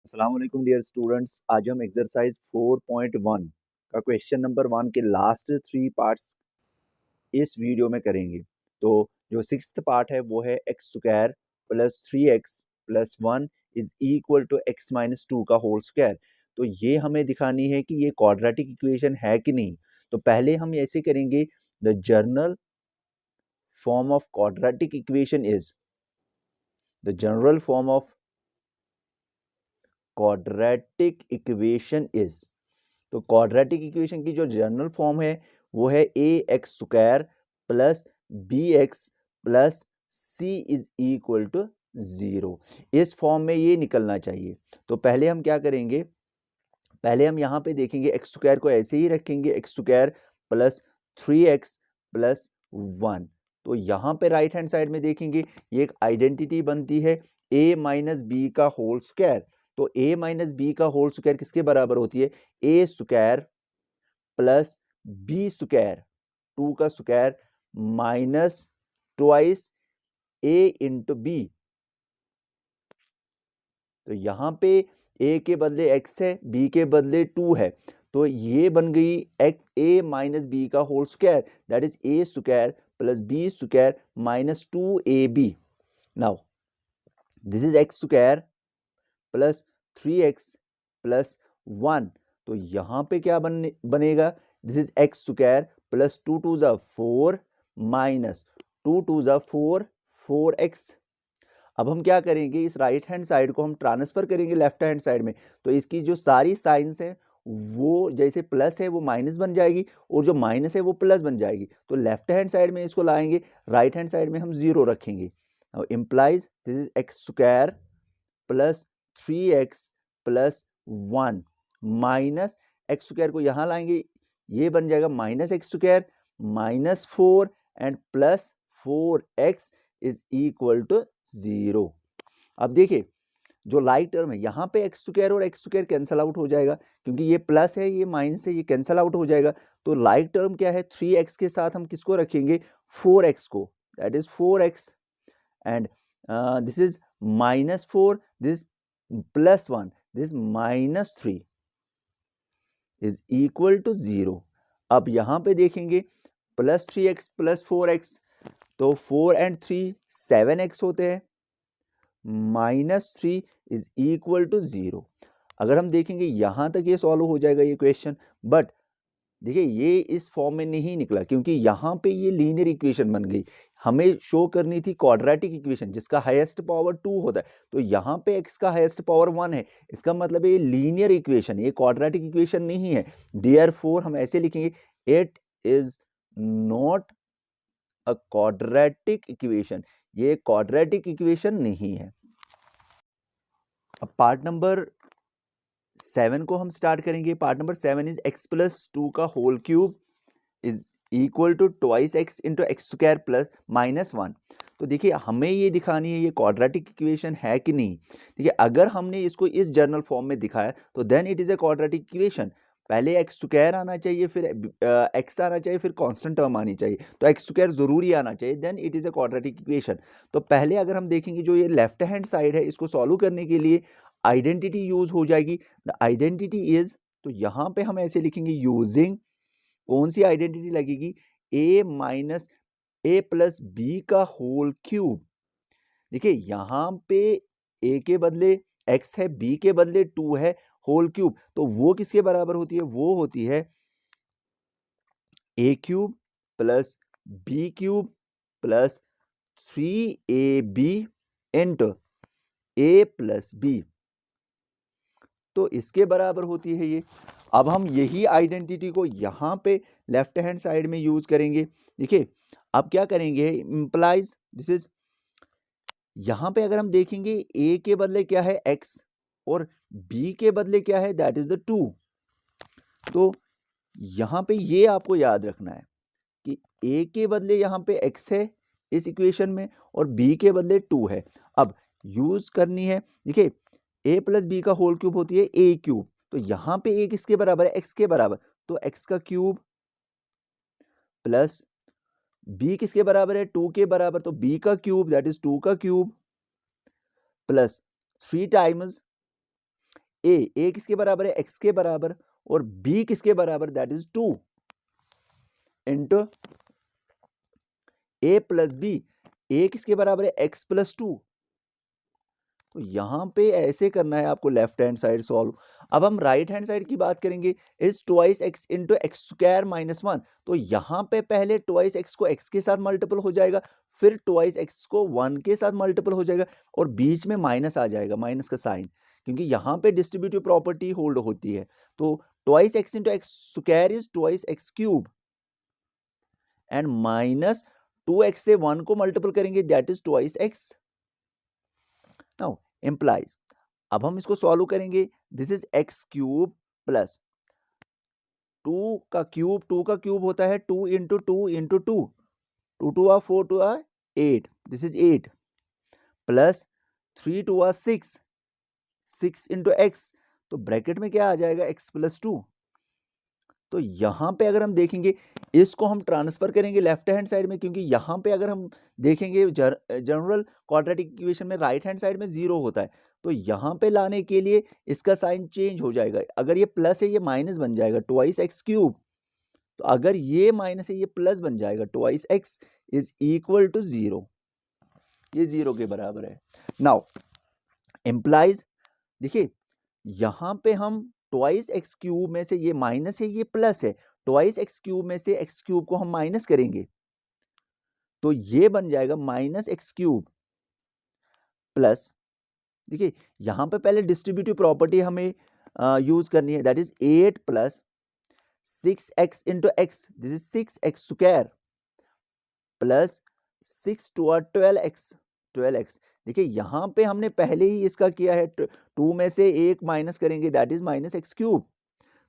अस्सलाम वालेकुम dear students. आज हम एक्सरसाइज 4.1 का क्वेश्चन नंबर 1 के लास्ट 3 पार्ट्स इस वीडियो में करेंगे। तो जो सिक्स्थ पार्ट है वो है x square plus 3x plus 1 is equal to x minus 2 का होल स्क्वायर। तो ये हमें दिखानी है कि ये क्वाड्रेटिक इक्वेशन है कि नहीं। तो पहले हम ऐसे करेंगे, the general form of quadratic equation is, the general form of quadratic equation is, तो क्वाड्रेटिक इक्वेशन की जो जनरल फॉर्म है वो है a x square plus b x plus c is equal to 0। इस फॉर्म में ये निकलना चाहिए। तो पहले हम क्या करेंगे, पहले हम यहाँ पे देखेंगे एक्स स्क्वायर को ऐसे ही रखेंगे, x square plus 3x plus 1। तो यहाँ पे राइट हैंड साइड में देखेंगे ये एक आइडेंटिटी बनती है a माइनस बी का होल स्क्वायर। तो a माइनस बी का होल स्क्वायर किसके बराबर होती है, a square plus b square 2 का square minus twice a into b. तो यहाँ पे a के बदले x है, b के बदले 2 है, तो ये बन गई a माइनस बी का whole square, that is a square plus b square minus 2ab। Now this is x square plus 3x plus 1। तो यहाँ पे क्या बनेगा, this is x square plus 2 2 जा 4 माइनस 2 2 जा 4 4x। अब हम क्या करेंगे, इस राइट हैंड साइड को हम ट्रांसफर करेंगे लेफ्ट हैंड साइड में। तो इसकी जो सारी साइंस है वो जैसे प्लस है वो माइनस बन जाएगी और जो माइनस है वो प्लस बन जाएगी। तो लेफ्ट हैंड साइड में इसको लाएंगे, राइट हैंड साइड में हम 0 रखेंगे। Implies this is x square plus 3x plus 1 minus x square को यहाँ लाएंगे, ये बन जाएगा minus x square minus 4 and plus 4x is equal to 0। अब देखिए जो लाइक टर्म है यहाँ पे एक्स स्क्वायर और एक्स स्क्वायर कैंसल आउट हो जाएगा, क्योंकि ये प्लस है ये माइनस है, ये कैंसल आउट हो जाएगा। तो लाइक टर्म क्या है, 3x के साथ हम किसको रखेंगे, 4x को, that is 4x and this is minus 4, this plus 1, this minus 3 is equal to 0। अब यहाँ पे देखेंगे प्लस 3x प्लस 4x, तो 4 एंड 3 7x होते हैं, माइनस 3 इज इक्वल टू 0। अगर हम देखेंगे यहां तक ये सॉल्व हो जाएगा ये क्वेश्चन, बट देखिए ये इस फॉर्म में नहीं निकला क्योंकि यहाँ पे ये लीनियर इक्वेशन बन गई। हमें शो करनी थी क्वाड्रेटिक इक्वेशन जिसका हाईएस्ट पावर 2 होता है, तो यहाँ पे x का हाईएस्ट पावर 1 है, इसका मतलब ये लीनियर इक्वेशन, ये क्वाड्रेटिक इक्वेशन नहीं है। देयरफॉर हम ऐसे लिखेंगे, it is not a quadratic equation, ये क्वाड्रेटिक इक्वेशन नहीं है। अब पार्ट नंबर 7 को हम स्टार्ट करेंगे। Part number 7 is x plus 2 का whole cube is equal to twice x into x square plus minus 1। तो देखिए हमें ये दिखानी है ये क्वाड्रेटिक इक्वेशन है कि नहीं। देखिए अगर हमने इसको इस जर्नल फॉर्म में दिखाया तो then it is a quadratic equation. पहले एक्स स्क्वायर आना चाहिए, फिर एक्स आना चाहिए, फिर कांस्टेंट टर्म आनी चाहिए, तो एक्स स्क्वायर जरूरी आना चाहिए, then it is a quadratic equation. तो पहले अगर हम देखेंगे जो ये लेफ्ट हैंड साइड है इसको सॉल्व करने के लिए आइडेंटिटी यूज हो जाएगी। द आइडेंटिटी इज, तो यहाँ पे हम ऐसे लिखेंगे यूजिंग, कौन सी आइडेंटिटी लगेगी, a minus a plus b का होल क्यूब। देखिए यहाँ पे a के बदले x है, b के बदले 2 है, होल क्यूब, तो वो किसके बराबर होती है, वो होती है a cube plus b cube plus 3ab into a plus b, तो इसके बराबर होती है ये। अब हम यही आइडेंटिटी को यहाँ पे लेफ्ट हैंड साइड में यूज करेंगे। देखिए अब क्या करेंगे, इंप्लाइज दिस इज, यहाँ पे अगर हम देखेंगे a के बदले क्या है x और b के बदले क्या है, दैट इज द 2। तो यहाँ पे ये आपको याद रखना है कि a के बदले यहाँ पे x है इस इक्वेशन में और b के बदले 2 है। अब यूज करनी है, देखिए a प्लस बी का होल क्यूब होती है a क्यूब, तो यहाँ पे a किसके बराबर है, x के बराबर, तो x का क्यूब प्लस b किसके बराबर है, 2 के बराबर, तो b का क्यूब दैट इज 2 का क्यूब प्लस 3 टाइम्स ए किसके बराबर है, x के बराबर, और b किसके बराबर, that is 2 into a plus b, a किसके बराबर है, x प्लस 2। तो यहाँ पे ऐसे करना है आपको लेफ्ट हैंड साइड सॉल्व। अब हम राइट हैंड साइड की बात करेंगे, is twice x into x square minus 1। तो यहाँ पे पहले ट्वाइस एक्स को x के साथ मल्टीपल हो जाएगा, फिर ट्वाइस एक्स को 1 के साथ मल्टीपल हो जाएगा, और बीच में माइनस आ जाएगा, माइनस का साइन, क्योंकि यहाँ पे डिस्ट्रीब्यूटिव प्रॉपर्टी होल्ड होती है। तो twice x into x square is twice x cube, and minus 2x से 1 को मल्टीपल करेंगे, that is twice x. Now implies, अब हम इसको सॉल्व करेंगे, this is x cube plus 2 का क्यूब होता है 2 इंटू 2 इंटू 2, 2 2 आ 4 2 आ 8, दिस इज 8 प्लस 3 2 आ 6, 6 इंटू एक्स, तो ब्रैकेट में क्या आ जाएगा, एक्स प्लस 2। तो यहाँ पे अगर हम देखेंगे, इसको हम ट्रांसफर करेंगे लेफ्ट हैंड साइड में, क्योंकि यहाँ पे अगर हम देखेंगे जनरल क्वाड्रेटिक इक्वेशन में राइट हैंड साइड में 0 होता है, तो यहाँ पे लाने के लिए इसका साइन चेंज हो जाएगा। अगर ये प्लस है ये माइनस बन जाएगा, ट्वाइस एक्स क्यूब। तो अगर ये माइनस है ये प्लस बन जाएगा, twice x is equal to 0, ये 0 के बराबर है। नाउ इम्प्लाइज, देखिए यहाँ पे हम ट्वाइस एक्स क्यूब में से ये माइनस है ये प्लस है, ट्वाइस एक्स क्यूब में से एक्स क्यूब को हम माइनस करेंगे, तो ये बन जाएगा माइनस एक्स क्यूब प्लस, देखिए यहाँ पे पहले डिस्ट्रीब्यूटिव प्रॉपर्टी हमें यूज करनी है, that is 8 plus 6x into x, this is 6x square plus 6 two 12x, 12x। देखिए यहाँ पे हमने पहले ही इसका किया है, 2 में से 1 माइनस करेंगे, that is minus x cube.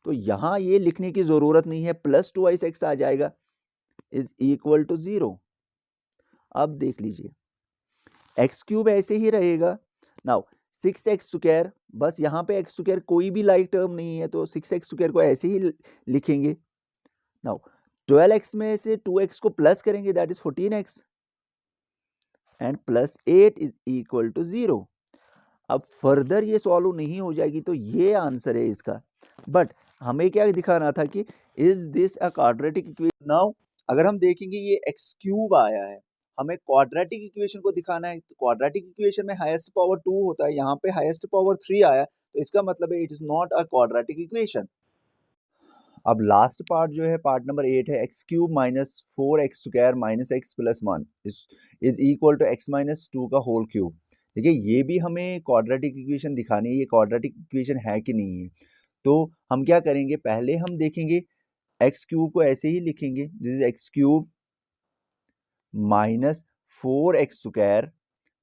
तो यहाँ ये लिखने की जरूरत नहीं है, प्लस 2x आ जाएगा, इज इक्वल टू 0। अब देख लीजिए एक्स क्यूब ऐसे ही रहेगा। नाउ 6x स्क्वायर, बस यहाँ पे एक्स स्क्वायर कोई भी लाइक टर्म नहीं है, तो 6x स्क्वायर को ऐसे ही लिखेंगे। नाउ 12x में से 2x को प्लस करेंगे, that is 14x, and plus 8 is equal to 0। अब फर्दर ये सॉल्व नहीं हो जाएगी, तो ये आंसर है इसका। बट हमें क्या दिखाना था कि is this a quadratic equation. Now अगर हम देखेंगे ये एक्स क्यूब आया है, हमें क्वाड्रेटिक इक्वेशन को दिखाना है, तो क्वाड्रेटिक इक्वेशन में हाईएस्ट पावर 2 होता है, यहाँ पे हाईएस्ट पावर 3 आया, तो इसका मतलब है it is not a quadratic equation. अब लास्ट पार्ट जो है पार्ट नंबर 8 है, x cube minus 4x square minus x plus 1 is equal to x minus 2 का होल क्यूब। देखिए ये भी हमें क्वाड्रेटिक इक्वेशन दिखानी है, ये क्वाड्रेटिक इक्वेशन है कि नहीं है। तो हम क्या करेंगे, पहले हम देखेंगे एक्स क्यूब को ऐसे ही लिखेंगे, this is x cube minus 4x square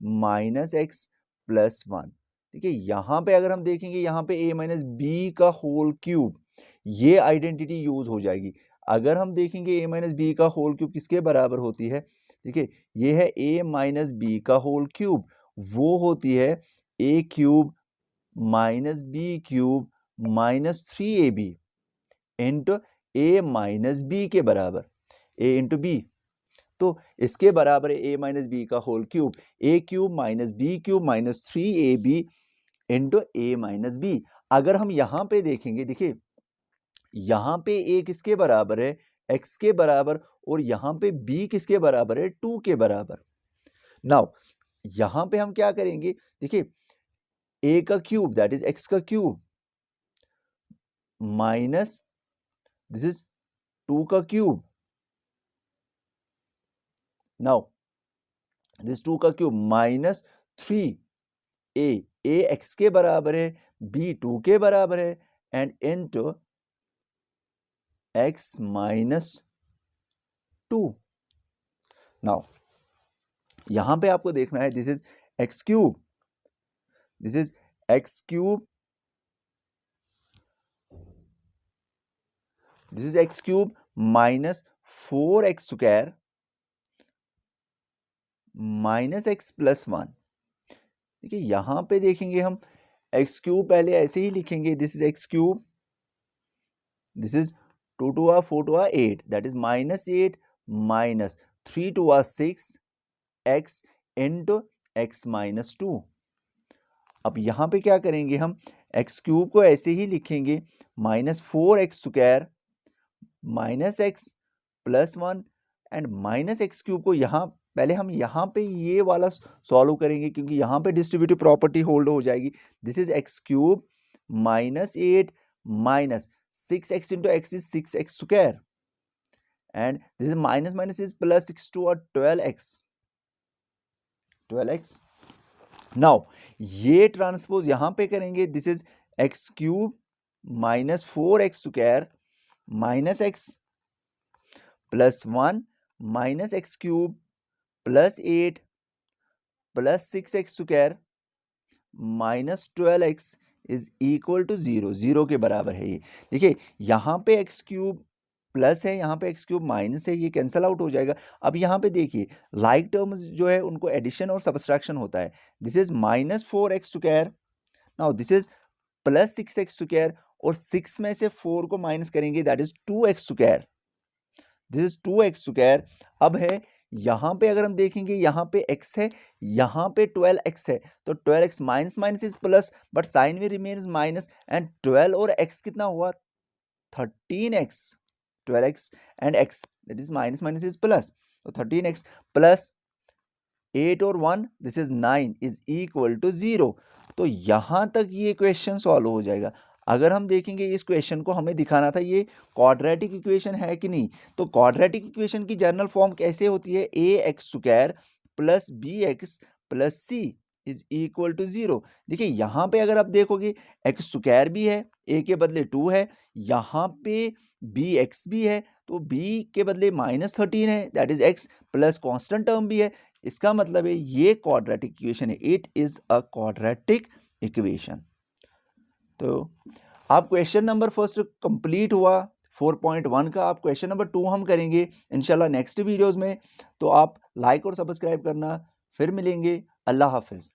minus x plus 1। देखिए यहाँ पे अगर हम देखेंगे, यहाँ पे a माइनस बी का होल क्यूब, ये आइडेंटिटी यूज हो जाएगी। अगर हम देखेंगे a माइनस बी का होल क्यूब किसके बराबर होती है, देखिए ये है a माइनस बी का होल क्यूब, वो होती है a cube minus b cube minus 3ab into a minus b के बराबर, a इंटू बी। तो इसके बराबर है a माइनस बी का whole cube, a cube minus b cube minus 3ab into a minus b. अगर हम यहाँ पे देखेंगे, देखिए यहाँ पे a किसके बराबर है, x के बराबर, और यहाँ पे b किसके बराबर है, 2 के बराबर। नाउ यहाँ पे हम क्या करेंगे, देखिए a का क्यूब दैट इज x का क्यूब माइनस दिस इज 2 का क्यूब, नाउ दिस 2 का cube minus 3a, a x के बराबर है, b 2 के बराबर है, and into x minus 2। Now यहां पे आपको देखना है, this is x cube, this is x cube, this is x cube minus 4x square minus x plus 1। देखिए यहां पे देखेंगे हम x क्यूब पहले ऐसे ही लिखेंगे, this is x cube, this is 2 2 आ 4 2 आ 8, दैट इज माइनस 8 माइनस 3 2 आ 6 x इंटू x माइनस 2। अब यहाँ पे क्या करेंगे हम, एक्स क्यूब को ऐसे ही लिखेंगे minus 4x² minus x plus 1 and minus x cube को यहाँ पहले हम यहाँ पे ये वाला सॉल्व करेंगे क्योंकि यहाँ पे डिस्ट्रीब्यूटिव प्रॉपर्टी होल्ड हो जाएगी. This is x cube minus 8 minus 6x into x is 6x square and this is minus minus is plus 6 to a 12x. Now ये ट्रांसपोज यहाँ पे करेंगे. This is x cube minus 4x² minus x plus 1 minus x cube plus 8 plus 6x² minus 12x is equal to 0. 0 के बराबर है ये. देखिए यहाँ पे एक्स क्यूब प्लस है, यहाँ पे एक्स क्यूब माइनस है, ये कैंसल आउट हो जाएगा. अब यहाँ पे देखिए लाइक टर्म्स जो है उनको एडिशन और सब्सट्रैक्शन होता है. This is minus 4x². Now this is plus 6x² और 6 में से 4 को माइनस करेंगे that is 2x². This is 2x². अब है यहाँ पे अगर हम देखेंगे यहाँ पे x है, यहाँ पे 12x है, तो 12x minus minus is plus but sign में रिमेन्स माइनस एंड 12 और x कितना हुआ 13x. 12x and x that is minus minus is plus, so 13x plus 8 और 1 this is 9 is equal to 0. तो यहाँ तक ये क्वेश्चन सॉल्व हो जाएगा. अगर हम देखेंगे इस क्वेश्चन को हमें दिखाना था ये क्वाड्रेटिक इक्वेशन है कि नहीं. तो क्वाड्रेटिक इक्वेशन की जनरल फॉर्म कैसे होती है, ax² plus bx plus c is equal to 0. देखिए यहाँ पे अगर आप देखोगे x² भी है, a के बदले 2 है, यहाँ पे bx भी है तो b के बदले माइनस 13 है that is x plus constant term भी है. इसका मतलब है ये क्वाड्रेटिक इक्वेशन है. It is a quadratic equation. तो आप क्वेश्चन नंबर फर्स्ट कंप्लीट हुआ 4.1 का. आप क्वेश्चन नंबर 2 हम करेंगे इंशाल्लाह नेक्स्ट वीडियोस में. तो आप लाइक और सब्सक्राइब करना. फिर मिलेंगे. अल्लाह हाफिज़.